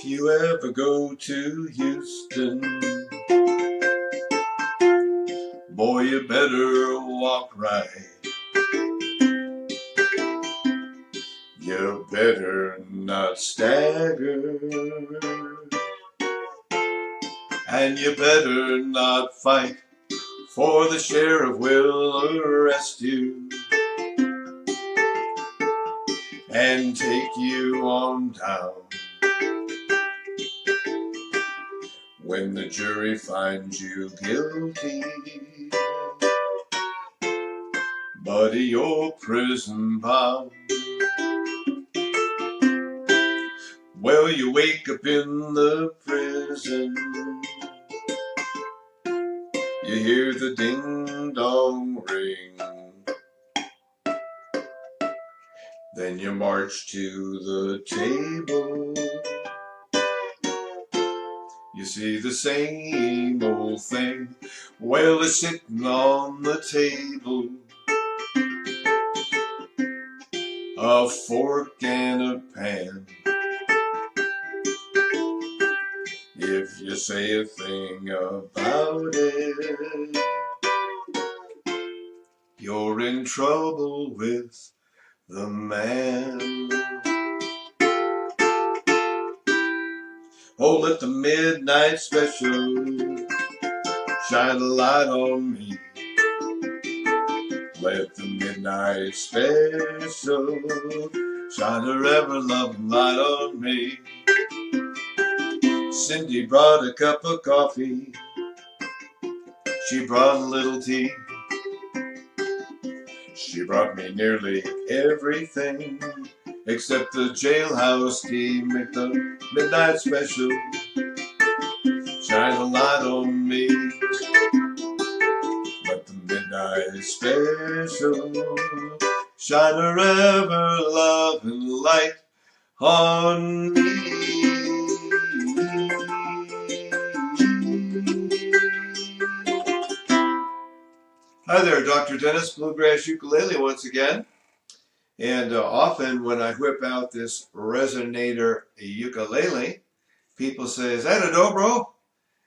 If you ever go to Houston, boy, you better walk right. You better not stagger, and you better not fight, for the sheriff will arrest you and take you on down. When the jury finds you guilty, buddy, you're prison bound. Well, you wake up in the prison, you hear the ding-dong ring, then you march to the table. You see the same old thing. Well, it's sitting on the table, a fork and a pan. If you say a thing about it, you're in trouble with the man. Oh, let the midnight special shine a light on me. Let the midnight special shine a ever-loving light on me. Cindy brought a cup of coffee. She brought a little tea. She brought me nearly everything except the jailhouse key. Make the midnight special shine a light on me. Let the midnight special shine a ever-loving light on me. Hi there, Dr. Dennis, Bluegrass Ukulele once again. And often when I whip out this Resonator Ukulele, people say, "Is that a Dobro?"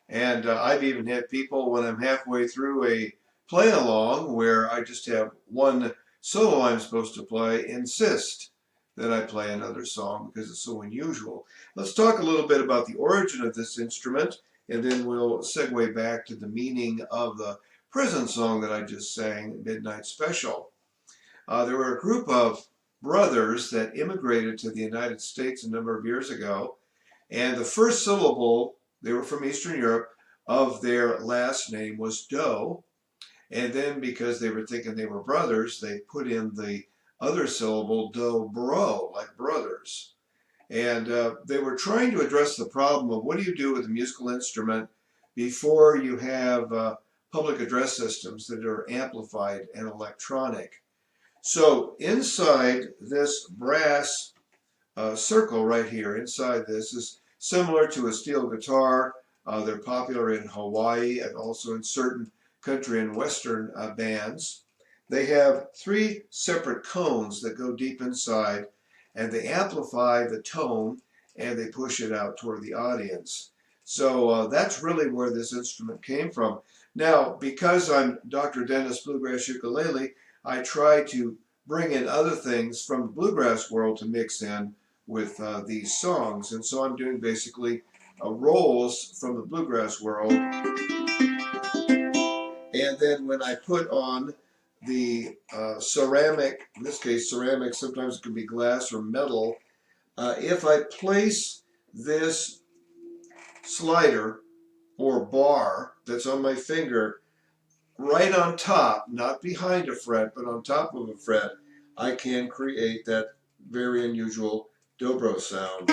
And I've even had people, when I'm halfway through a play-along where I just have one solo I'm supposed to play, insist that I play another song because it's so unusual. Let's talk a little bit about the origin of this instrument, and then we'll segue back to the meaning of the prison song that I just sang, Midnight Special. There were a group of brothers that immigrated to the United States a number of years ago, and the first syllable, they were from Eastern Europe, of their last name was Do, and then because they were thinking they were brothers, they put in the other syllable, Dobro, like brothers. And they were trying to address the problem of what do you do with a musical instrument before you have public address systems that are amplified and electronic. So inside this brass circle right here, inside this is similar to a steel guitar. They're popular in Hawaii and also in certain country and western bands. They have three separate cones that go deep inside, and they amplify the tone and they push it out toward the audience. So that's really where this instrument came from. Now, because I'm Dr. Dennis Bluegrass Ukulele, I try to bring in other things from the bluegrass world to mix in with these songs. And so I'm doing basically rolls from the bluegrass world. And then when I put on the ceramic, in this case ceramic, sometimes it can be glass or metal, if I place this slider or bar that's on my finger right on top, not behind a fret, but on top of a fret, I can create that very unusual dobro sound.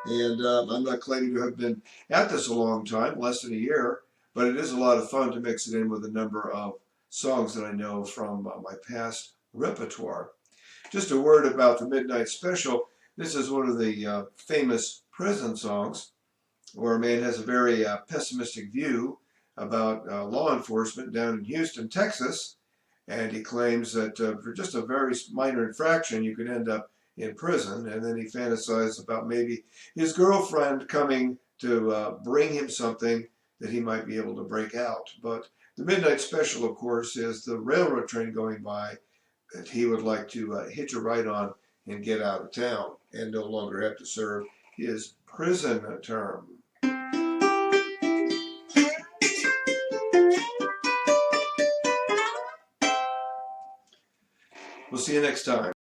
And I'm not claiming to have been at this a long time, less than a year, but it is a lot of fun to mix it in with a number of songs that I know from my past repertoire. Just a word about the Midnight Special. This is one of the famous prison songs where a man has a very pessimistic view about law enforcement down in Houston, Texas, and he claims that for just a very minor infraction you could end up in prison, and then he fantasized about maybe his girlfriend coming to bring him something that he might be able to break out. But the midnight special, of course, is the railroad train going by that he would like to hitch a ride on and get out of town and no longer have to serve his prison term. We'll see you next time.